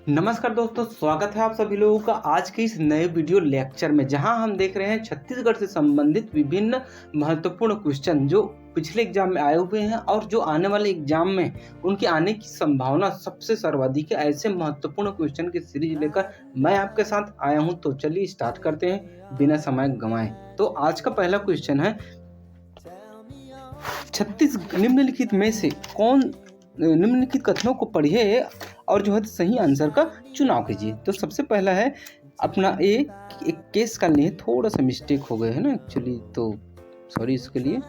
नमस्कार दोस्तों, स्वागत है आप सभी लोगों का आज के इस नए वीडियो लेक्चर में, जहां हम देख रहे हैं छत्तीसगढ़ से संबंधित विभिन्न महत्वपूर्ण क्वेश्चन जो पिछले एग्जाम में आए हुए हैं और जो आने वाले एग्जाम में उनके आने की संभावना सबसे सर्वाधिक है। ऐसे महत्वपूर्ण क्वेश्चन की सीरीज लेकर मैं आपके साथ आया हूं। तो चलिए स्टार्ट करते हैं बिना समय गंवाए। तो आज का पहला क्वेश्चन है, निम्नलिखित में से कौन निम्नलिखित कथनों को पढ़िए और जो है सही आंसर का चुनाव कीजिए। तो सबसे पहला है अपना एक केस का लिए थोड़ा सा मिस्टेक हो गया है ना एक्चुअली, तो सॉरी इसके लिए।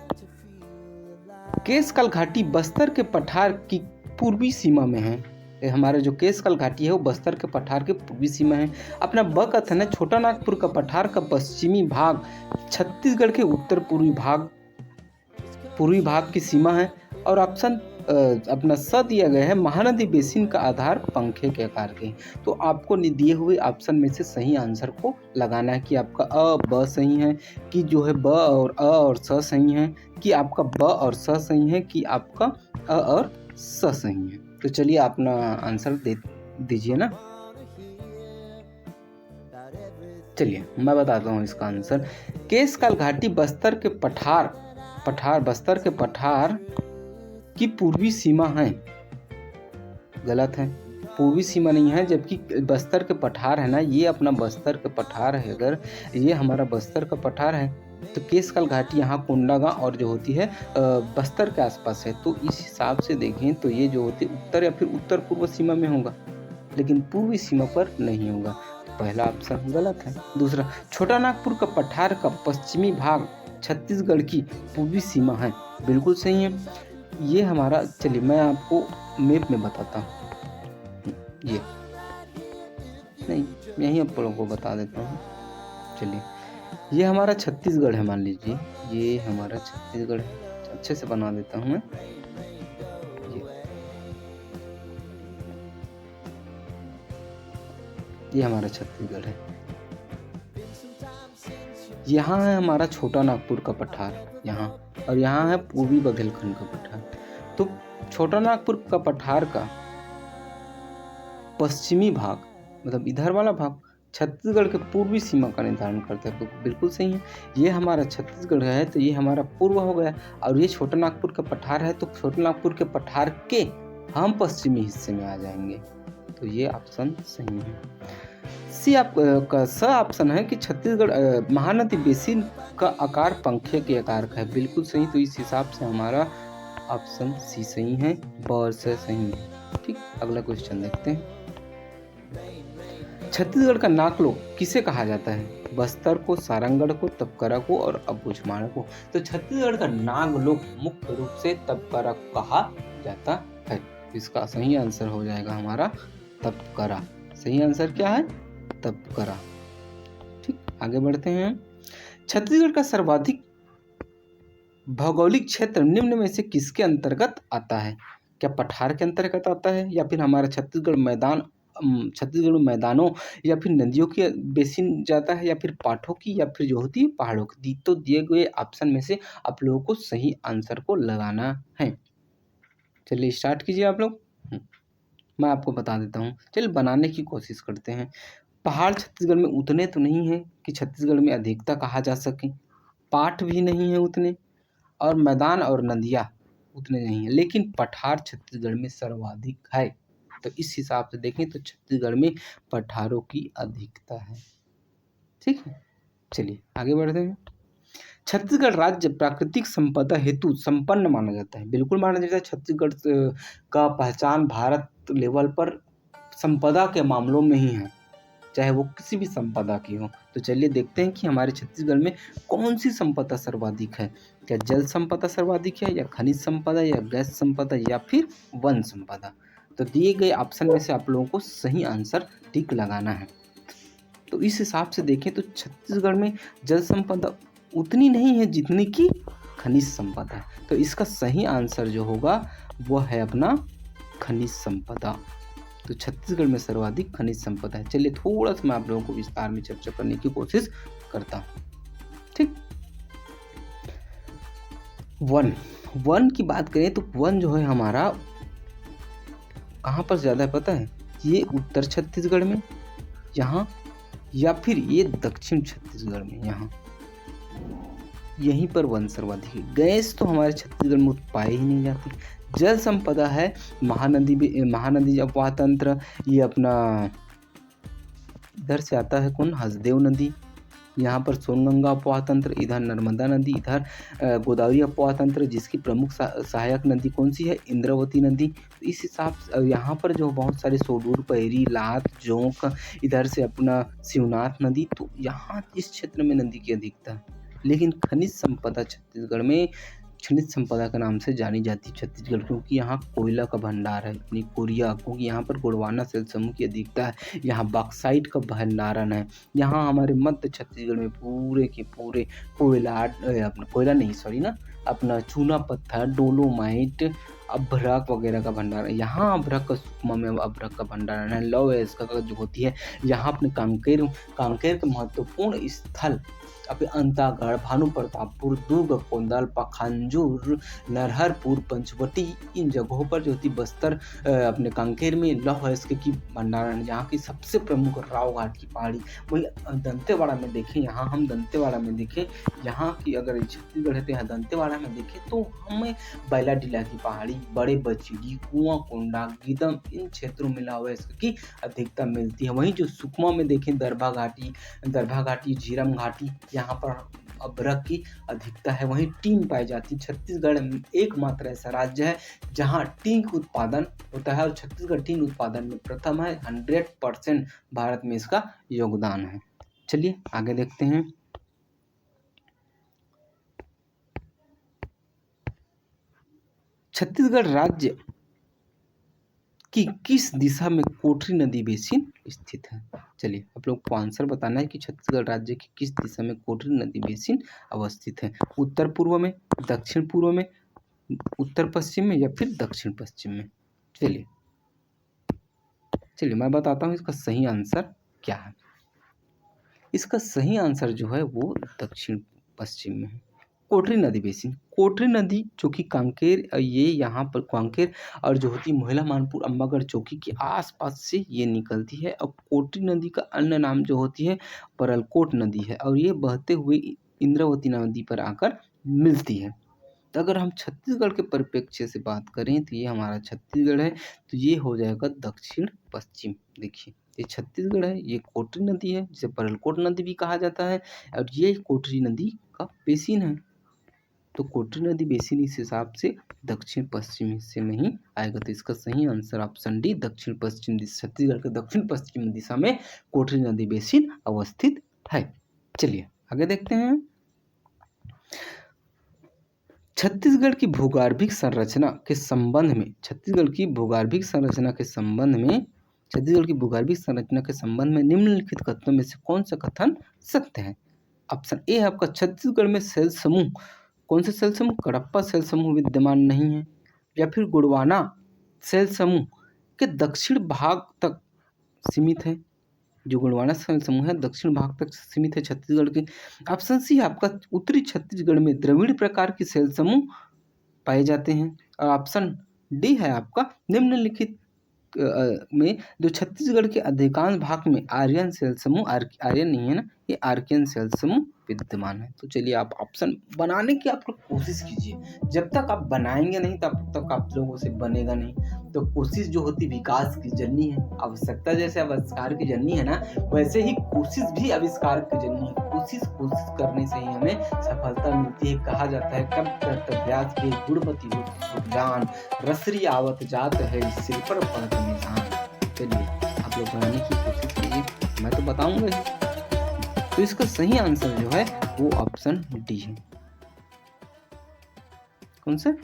केसकाल घाटी बस्तर के पठार की पूर्वी सीमा में है। हमारा जो केसकाल घाटी है वो बस्तर के पठार के पूर्वी सीमा है। अपना ब कथन है, छोटा नागपुर का पठार का पश्चिमी भाग छत्तीसगढ़ के उत्तर पूर्वी भाग की सीमा है। और ऑप्शन अपना स दिया गया है, महानदी बेसिन का आधार पंखे के आकार के। तो आपको दिए हुए ऑप्शन में से सही आंसर को लगाना है कि आपका अ ब सही है, कि जो है ब और अ और स सही है, कि आपका ब और स सही है, कि आपका अ और स सही है। तो चलिए अपना आंसर दे दीजिए ना। चलिए मैं बताता हूँ इसका आंसर। केसकाल घाटी बस्तर के पठार की पूर्वी सीमा है। गलत है, पूर्वी सीमा नहीं है, जबकि बस्तर के पठार है ना, ये अपना बस्तर का पठार है। अगर ये हमारा बस्तर का पठार है तो केसकाल घाटी यहाँ कोंडागांव और जो होती है बस्तर के आसपास है। तो इस हिसाब से देखें तो ये जो होती है उत्तर या फिर उत्तर पूर्व सीमा में होगा, लेकिन पूर्वी सीमा पर नहीं होगा। तो पहला ऑप्शन गलत है। दूसरा, छोटा नागपुर का पठार का पश्चिमी भाग छत्तीसगढ़ की पूर्वी सीमा है, बिल्कुल सही है ये हमारा। चलिए मैं आपको मैप में बताता हूँ, ये नहीं यहीं आप लोगों को बता देता हूँ। चलिए ये हमारा छत्तीसगढ़ है, मान लीजिए ये हमारा छत्तीसगढ़ है। अच्छे से बना देता हूँ मैं। ये हमारा छत्तीसगढ़ है। यहाँ है हमारा छोटा नागपुर का पठार यहाँ, और यहाँ है पूर्वी बघेलखंड का पठार। तो छोटा नागपुर का पठार का पश्चिमी भाग मतलब इधर वाला भाग छत्तीसगढ़ के पूर्वी सीमा का निर्धारण करता है। तो बिल्कुल सही है, ये हमारा छत्तीसगढ़ है तो ये हमारा पूर्व हो गया। और ये छोटा नागपुर का पठार है तो छोटा नागपुर के पठार के हम पश्चिमी हिस्से में आ जाएंगे। तो ये ऑप्शन सही है। सी आपका स ऑप्शन है कि छत्तीसगढ़ महानदी बेसिन का आकार पंखे के आकार का है, बिल्कुल सही। तो इस हिसाब से हमारा ऑप्शन सी सही है, ब और स सही है। ठीक, अगला क्वेश्चन देखते हैं। छत्तीसगढ़ का नागलोक किसे कहा जाता है? बस्तर को, सारंगढ़ को, तपकरा को और अबूझमाड़ को। तो छत्तीसगढ़ का नागलोक मुख्य रूप से तपकरा को कहा जाता है। इसका सही आंसर हो जाएगा हमारा तपकरा। सही आंसर क्या है? तपकरा। ठीक, आगे बढ़ते हैं। छत्तीसगढ़ का सर्वाधिक भौगोलिक क्षेत्र निम्न में से किसके अंतर्गत आता है? क्या पठार के अंतर्गत आता है, या फिर हमारा छत्तीसगढ़ मैदानों या फिर नदियों के बेसिन जाता है, या फिर पाठों की, या फिर जो होती है पहाड़ों की? तो दिए गए ऑप्शन में से आप लोगों को सही आंसर को लगाना है। चलिए स्टार्ट कीजिए आप लोग। मैं आपको बता देता हूँ, चलिए बनाने की कोशिश करते हैं। पहाड़ छत्तीसगढ़ में उतने तो नहीं है कि छत्तीसगढ़ में अधिकता कहा जा सके, पाठ भी नहीं है उतने, और मैदान और नदियाँ उतने नहीं है, लेकिन पठार छत्तीसगढ़ में सर्वाधिक है। तो इस हिसाब से देखें तो छत्तीसगढ़ में पठारों की अधिकता है। ठीक है, चलिए आगे बढ़ते हैं। छत्तीसगढ़ राज्य प्राकृतिक संपदा हेतु संपन्न माना जाता है, बिल्कुल माना जाता है। छत्तीसगढ़ का पहचान भारत लेवल पर संपदा के मामलों में ही है, चाहे वो किसी भी संपदा की हो। तो चलिए देखते हैं कि हमारे छत्तीसगढ़ में कौन सी संपदा सर्वाधिक है। क्या जल संपदा सर्वाधिक है, या खनिज संपदा, या गैस संपदा, या फिर वन संपदा? तो दिए गए ऑप्शन में से आप लोगों को सही आंसर टिक लगाना है। तो इस हिसाब से देखें तो छत्तीसगढ़ में जल संपदा उतनी नहीं है जितनी कि खनिज संपदा है। तो इसका सही आंसर जो होगा वह है अपना खनिज संपदा। तो छत्तीसगढ़ में सर्वाधिक खनिज संपदा है। चलिए थोड़ा सा मैं आप लोगों को विस्तार में चर्चा करने की कोशिश करता हूँ। ठीक, वन की बात करें तो वन जो है हमारा कहाँ पर ज़्यादा है पता है? ये उत्तर छत्तीसगढ़ में यहाँ, या फिर ये दक्षिण छत्तीसगढ़ में यहाँ, यहीं पर वन सर्वाधिक है। गैस तो हमारे छत्तीसगढ़ में पाए ही नहीं जाती। जल संपदा है महानदी अफवाह तंत्र, ये अपना इधर से आता है कौन, हसदेव नदी, यहाँ पर सोनगंगा अफवाह तंत्र, इधर नर्मदा नदी, इधर गोदावरी अफवाह तंत्र, जिसकी प्रमुख सहायक नदी कौन सी है, इंद्रावती नदी। तो इस हिसाब से यहाँ पर जो बहुत सारे सोडूर, पैरी, लात, जोंक, इधर से अपना शिवनाथ नदी, तो यहाँ इस क्षेत्र में नदी की अधिकता है। लेकिन खनिज संपदा छत्तीसगढ़ में खनिज संपदा के नाम से जानी जाती है छत्तीसगढ़, क्योंकि यहाँ कोयला का भंडार है, अपनी कोरिया, क्योंकि यहाँ पर गोंडवाना सेल समूह की अधिकता है, यहाँ बॉक्साइट का भंडारण है। यहाँ हमारे मध्य छत्तीसगढ़ में पूरे के पूरे अपना चूना पत्थर, डोलोमाइट, अभ्रक वगैरह का भंडारण। यहाँ अभ्रक का सुकमा में अभ्रक का भंडारण है। लौह अयस्क का जो होती है, यहाँ अपने कांकेर के महत्वपूर्ण स्थल अभी अंतागढ़, भानु प्रतापपुर, दुर्ग, कोंडाल, पखांजूर, नरहरपुर, पंचवटी, इन जगहों पर जो होती बस्तर अपने कांकेर में लौह अयस्क की भंडारण, जहाँ की सबसे प्रमुख राव घाट की पहाड़ी। वही दंतेवाड़ा में देखें, यहाँ हम दंतेवाड़ा में देखें, यहाँ की अगर छत्तीसगढ़ है तो यहाँ दंतेवाड़ा में देखें तो हमें बैलाडीला की पहाड़ी, बड़े बचीडी, कुआं कोंडा, गिदम, इन क्षेत्रों में लौह अयस्क की अधिकता मिलती है। वहीं जो सुकमा में देखें, दरभा घाटी, झीरम घाटी, यहाँ पर अभ्रक की अधिकता है। वहीं टीन पाई जाती है। छत्तीसगढ़ एकमात्र ऐसा राज्य है जहाँ टीन का उत्पादन होता है, और छत्तीसगढ़ टीन उत्पादन में प्रथम है। 100% भारत में इसका योगदान है। चलिए आगे देखते हैं। छत्तीसगढ़ राज्य कि किस दिशा में कोटरी नदी बेसिन स्थित है। चलिए आप लोग को आंसर बताना है कि छत्तीसगढ़ राज्य की किस दिशा में कोटरी नदी बेसिन अवस्थित है। उत्तर पूर्व में, दक्षिण पूर्व में, उत्तर पश्चिम में, या फिर दक्षिण पश्चिम में। चलिए मैं बताता हूँ इसका सही आंसर क्या है। इसका सही आंसर जो है वो दक्षिण पश्चिम में है। कोटरी नदी बेसिन, कोटरी नदी जो कि कांकेर, ये यहाँ पर कांकेर और जो होती महिला मानपुर, अम्बागढ़ चौकी के आसपास से ये निकलती है। और कोटरी नदी का अन्य नाम जो होती है परलकोट नदी है, और ये बहते हुए इंद्रावती नदी पर आकर मिलती है। तो अगर हम छत्तीसगढ़ के परिप्रेक्ष्य से बात करें तो ये हमारा छत्तीसगढ़ है, तो ये हो जाएगा दक्षिण पश्चिम। देखिए ये छत्तीसगढ़ है, ये कोटरी नदी है जिसे परलकोट नदी भी कहा जाता है, और ये कोटरी नदी का बेसिन है। तो कोटरी नदी बेसिन इस हिसाब से दक्षिण पश्चिम हिस्से में ही आएगा। तो इसका सही आंसर ऑप्शन डी, दक्षिण पश्चिम दिशा, छत्तीसगढ़ के दक्षिण पश्चिम दिशा में कोटरी नदी बेसिन अवस्थित है। चलिए आगे देखते हैं। छत्तीसगढ़ की भूगर्भिक संरचना के संबंध में, छत्तीसगढ़ की भूगर्भिक संरचना के संबंध में निम्नलिखित कथनों में से कौन सा कथन सत्य है। ऑप्शन ए है आपका, छत्तीसगढ़ में सेल समूह, कौन से सेल समूह, कडप्पा सेल समूह विद्यमान नहीं है, या फिर गोंडवाना सेल समूह के दक्षिण भाग तक सीमित है। जो गोंडवाना सेल समूह है दक्षिण भाग तक सीमित है छत्तीसगढ़ के। ऑप्शन सी आपका, उत्तरी छत्तीसगढ़ में द्रविड़ प्रकार के सेल समूह पाए जाते हैं। और ऑप्शन डी है आपका, निम्नलिखित में जो छत्तीसगढ़ के अधिकांश भाग में आर्यन सेल समूह, आर्यन नहीं है ना, ये आर्कियन सेल समूह विद्यमान है। तो चलिए आप ऑप्शन बनाने की आप लोग कोशिश कीजिए। जब तक आप बनाएंगे नहीं तब तक आप लोगों से बनेगा नहीं। तो कोशिश जो होती विकास की जननी है, आवश्यकता जैसे आविष्कार की जननी है ना, वैसे ही कोशिश भी आविष्कार की जननी है। कोशिश करने से ही हमें सफलता मिलती है। कहा जाता है कब कर्तव्यास के गुणपति ज्ञान रसरी आवत जात है सिर पर पड़त निशान। चलिए आप लोग बनाने की कोशिश कीजिए, मैं तो बताऊंगा ही। तो इसका सही आंसर जो है वो ऑप्शन डी है। कौन सा?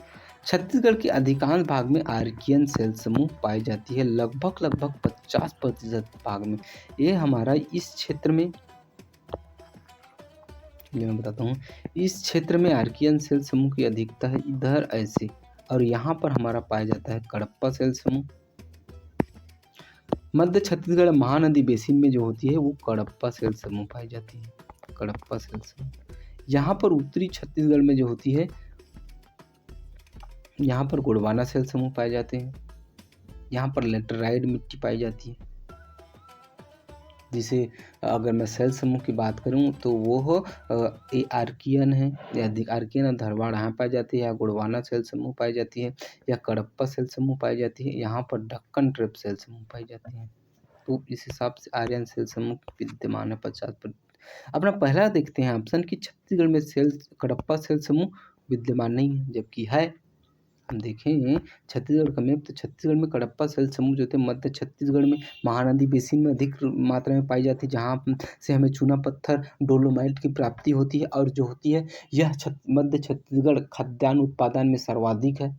छत्तीसगढ़ के अधिकांश भाग में आर्कियन सेल समूह पाई जाती है, लगभग 50% भाग में। ये हमारा इस क्षेत्र में, ये मैं बताता हूँ, इस क्षेत्र में आर्कियन सेल समूह की अधिकता है इधर ऐसे, और यहाँ पर हमारा पाया जाता है कडप्पा सेल समूह। मध्य छत्तीसगढ़ महानदी बेसिन में जो होती है वो कडप्पा सेल समूह पाई जाती है, कडप्पा सेल समूह। यहाँ पर उत्तरी छत्तीसगढ़ में जो होती है, यहाँ पर गोंडवाना सेल समूह पाए जाते हैं। यहाँ पर लेटराइट मिट्टी पाई जाती है, जिसे अगर मैं सेल समूह की बात करूँ तो वो आर्कियन है, या आर्कियन और धरवाड़ यहाँ पाई जाती है, या गोंडवाना सेल समूह पाई जाती है, या कडप्पा सेल समूह पाई जाती है, यहाँ पर दक्कन ट्रेप सेल समूह पाई जाती है। तो इस हिसाब से आर्यन सेल समूह विद्यमान है 50%। अपना पहला देखते हैं ऑप्शन कि छत्तीसगढ़ में कडप्पा सेल समूह विद्यमान नहीं है, जबकि है। हम देखें छत्तीसगढ़ का मैप, तो छत्तीसगढ़ में कडप्पा सेल समूह जो थे मध्य छत्तीसगढ़ में महानदी बेसिन में अधिक मात्रा में पाई जाती है, जहाँ से हमें चूना पत्थर डोलोमाइट की प्राप्ति होती है, और जो होती है यह मध्य छत्तीसगढ़ खाद्यान्न उत्पादन में सर्वाधिक है।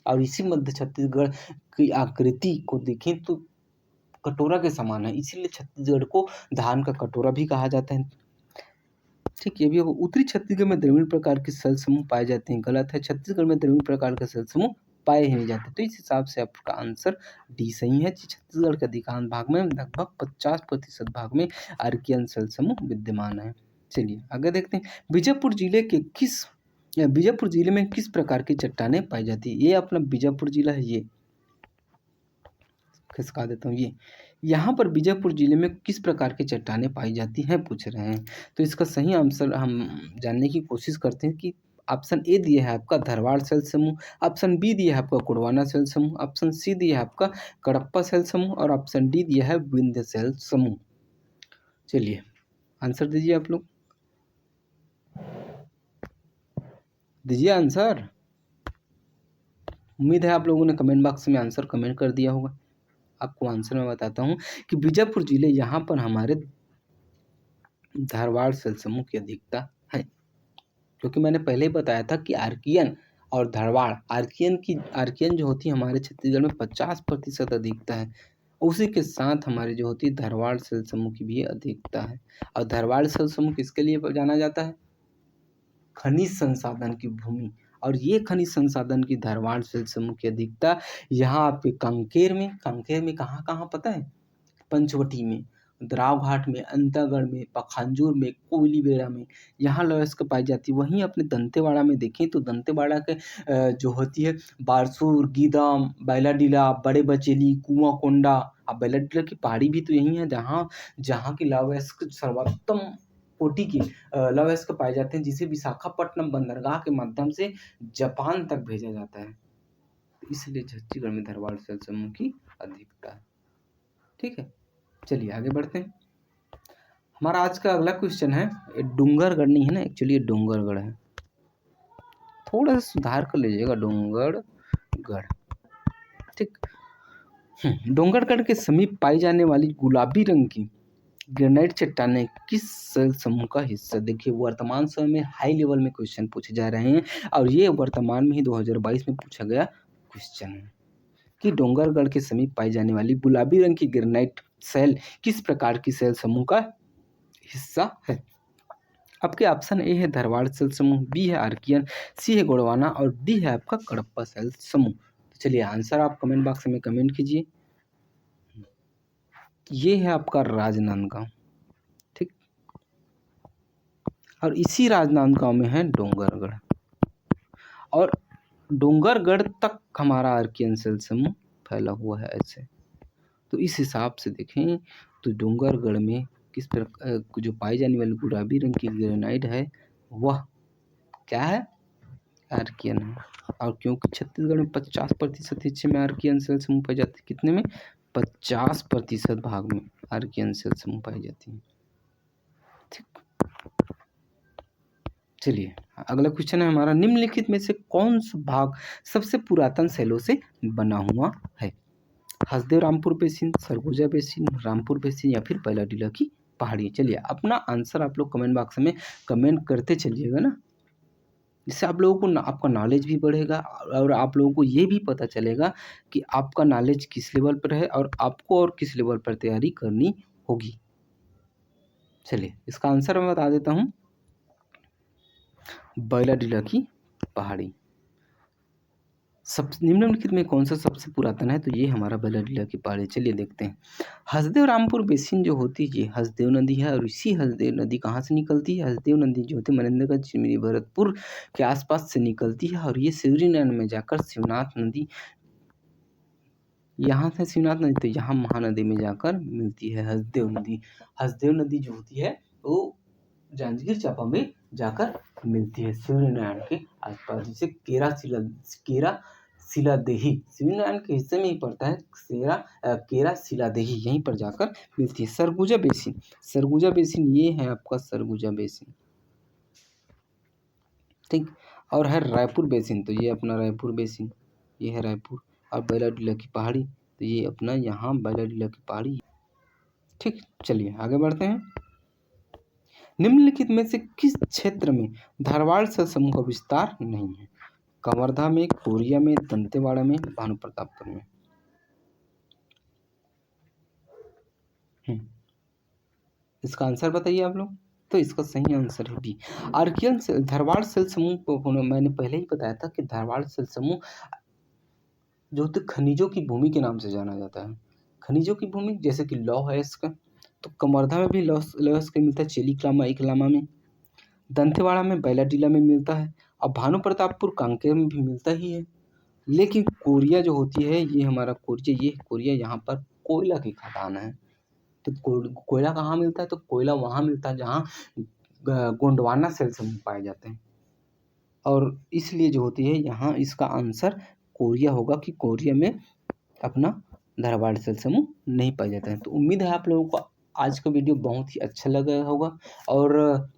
और इसी मध्य छत्तीसगढ़ की आकृति को देखें तो कटोरा के समान है, इसीलिए छत्तीसगढ़ को धान का कटोरा भी कहा जाता है। ठीक है, भी उत्तरी छत्तीसगढ़ में द्रविड़ प्रकार के सेल समूह पाए जाते हैं, गलत है। छत्तीसगढ़ में द्रविड़ प्रकार के सेल समूह पाए ही नहीं जाते। तो इस हिसाब से आपका आंसर डी सही है। छत्तीसगढ़ के अधिकांश भाग में लगभग 50% भाग में आर्कियन सेल समूह विद्यमान है। चलिए आगे देखते हैं, बीजापुर जिले में किस प्रकार की चट्टानें पाई जाती है। ये अपना बीजापुर जिला है, ये खिसका देता हूँ। ये यहाँ पर बीजापुर जिले में किस प्रकार की चट्टानें पाई जाती हैं पूछ रहे हैं। तो इसका सही आंसर हम जानने की कोशिश करते हैं कि ऑप्शन ए दिया है आपका धरवाड़ सेल समूह, ऑप्शन बी दिया है आपका गोंडवाना सेल समूह, ऑप्शन सी दिया है आपका कडप्पा सेल समूह, और ऑप्शन डी दिया है विंध्य सेल समूह। चलिए आंसर दीजिए, आप लोग दीजिए आंसर। उम्मीद है आप लोगों ने कमेंट बॉक्स में आंसर कमेंट कर दिया होगा। आपको आंसर मैं बताता हूँ कि बीजापुर जिले यहाँ पर हमारे धारवाड़ सेल समूह की अधिकता है, क्योंकि मैंने पहले ही बताया था कि आर्कियन और धारवाड़, आर्कियन जो होती है हमारे छत्तीसगढ़ में 50% अधिकता है। उसी के साथ हमारी जो होती है धारवाड़ सेल समूह की भी अधिकता है। और धारवाड़ सेल समूह किसके लिए जाना जाता है? खनिज संसाधन की भूमि। और ये खनिज संसाधन की धारवाड़ सेल समूह की अधिकता यहाँ पे कांकेर में कहाँ पता है? पंचवटी में, द्राव घाट में, अंतागढ़ में, पखांजूर में, कोयलीबेड़ा में, यहाँ लॉयस्क पाई जाती है। वहीं अपने दंतेवाड़ा में देखें तो दंतेवाड़ा के जो होती है बारसूर, गीदम, बैलाडीला, बड़े बचेली, कुआंकोंडा। अब बैलाडीला की पहाड़ी भी तो यही है जहाँ की लॉयस्क सर्वोत्तम कोटि की लॉयस्क पाए जाते हैं, जिसे विशाखापट्टनम बंदरगाह के माध्यम से जापान तक भेजा जाता है। इसलिए छत्तीसगढ़ में धारवाड़ सेल समूह की अधिकता है। ठीक है, चलिए आगे बढ़ते हैं। हमारा आज का अगला क्वेश्चन है, डूंगरगढ़ नहीं है ना, एक्चुअली ये डोंगरगढ़ है, थोड़ा सा सुधार कर लीजिएगा, डोंगरगढ़। ठीक, डोंगरगढ़ के समीप पाई जाने वाली गुलाबी रंग की ग्रेनाइट चट्टानें किस सेल समूह का हिस्सा? देखिए वर्तमान समय में हाई लेवल में क्वेश्चन पूछे जा रहे हैं, और ये वर्तमान में ही 2022 में पूछा गया क्वेश्चन है कि डोंगरगढ़ के समीप पाई जाने वाली गुलाबी रंग की ग्रेनाइट सेल किस प्रकार की सेल समूह का हिस्सा है? आपके ऑप्शन ए है धारवाड़ सेल समूह, बी है आर्कियन, सी है गोंडवाना, और डी है आपका कडप्पा सेल समूह। तो चलिए आंसर आप कमेंट बॉक्स में कमेंट कीजिए। ये है आपका राजनांदगांव। ठीक, और इसी राजनांदगांव में है डोंगरगढ़, और डोंगरगढ़ तक हमारा आर्कियन सेल समूह फैला हुआ है ऐसे। तो इस हिसाब से देखें तो डोंगरगढ़ में किस प्रकार जो पाई जाने वाली गुलाबी रंग की ग्रेनाइट है वह क्या है? आर्कियन है। और क्योंकि छत्तीसगढ़ में 50% हिस्से में आर्कियन सेल समूह पाई जाती है, कितने में? 50% भाग में आर्कियन सेल समूह पाई जाती है। ठीक, चलिए अगला क्वेश्चन है हमारा, निम्नलिखित में से कौन सा भाग सबसे पुरातन सेलों से बना हुआ है? Hasdeo Rampur basin, Surguja basin, Rampur basin, या फिर बैलाडीला की पहाड़ी। चलिए अपना आंसर आप लोग कमेंट बॉक्स में कमेंट करते चलिएगा ना, जिससे आप लोगों को आपका नॉलेज भी बढ़ेगा, और आप लोगों को ये भी पता चलेगा कि आपका नॉलेज किस लेवल पर है और आपको और किस लेवल पर तैयारी करनी होगी। चलिए इसका आंसर मैं बता देता हूँ, बैलाडीला की पहाड़ी। सब निम्नलिखित में कौन सा सबसे पुरातन है? तो ये हमारा बैलाडीला की पहाड़ी। चलिए देखते हैं, हसदेव रामपुर बेसिन जो होती है ये हसदेव नदी है, और इसी हसदेव नदी कहाँ से निकलती है? हसदेव नदी जो होती है मनेन्द्रगढ़, चिमनी, भरतपुर के आसपास से निकलती है, और ये शिवरीनारायण में जाकर शिवनाथ नदी यहाँ से शिवनाथ नदी तो यहाँ महानदी में जाकर मिलती है हसदेव नदी। हसदेव नदी जो होती है वो जांजगीर चांपा में जाकर मिलती है सूर्यनारायण के आसपास, जिसे केरा शिलादेही शिवनारायण के हिस्से में ही पड़ता है। केरा शिलादेही यहीं पर जाकर मिलती है। सरगुजा बेसिन ये है आपका सरगुजा बेसिन, ठीक। और है रायपुर बेसिन, तो ये अपना रायपुर बेसिन, ये है रायपुर। और बैलाडीला की पहाड़ी, तो ये अपना यहाँ बैलाडीला की पहाड़ी, ठीक। चलिए आगे बढ़ते हैं। निम्नलिखित में से किस क्षेत्र में धारवाड़ सर समूह का विस्तार नहीं है? कवर्धा में, कोरिया में, दंतेवाड़ा में, भानु प्रतापपुर में। इसका आंसर बताइए आप लोग। तो इसका सही आंसर है बी, आर्कियन सेल। धारवाड़ सेल समूह को मैंने पहले ही बताया था कि धारवाड़ सेल समूह जो तो खनिजों की भूमि के नाम से जाना जाता है। खनिजों की भूमि जैसे कि लौह है इसका, तो कवर्धा में भी लौह का मिलता है, चेलीकलामा इकलामा में। दंतेवाड़ा में, बैलाडीला में मिलता है। और भानु प्रतापपुर कांकेर में भी मिलता ही है। लेकिन कोरिया जो होती है, ये हमारा कोरिया यहाँ पर कोयला की खदान है। तो कोयला कहाँ मिलता है? तो कोयला वहाँ मिलता है जहाँ गोंडवाना सेल समूह पाए जाते हैं। और इसलिए जो होती है यहाँ इसका आंसर कोरिया होगा कि कोरिया में अपना धारवाड़ सेल समूह नहीं पाया जाता है। तो उम्मीद है आप लोगों को आज का वीडियो बहुत ही अच्छा लगा होगा। और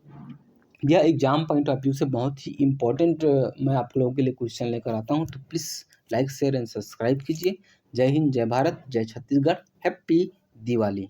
यह एग्जाम पॉइंट ऑफ व्यू से बहुत ही इम्पोर्टेंट मैं आप लोगों के लिए क्वेश्चन लेकर आता हूँ। तो please like share and subscribe कीजिए। जय हिंद, जय भारत, जय छत्तीसगढ़, हैप्पी दिवाली।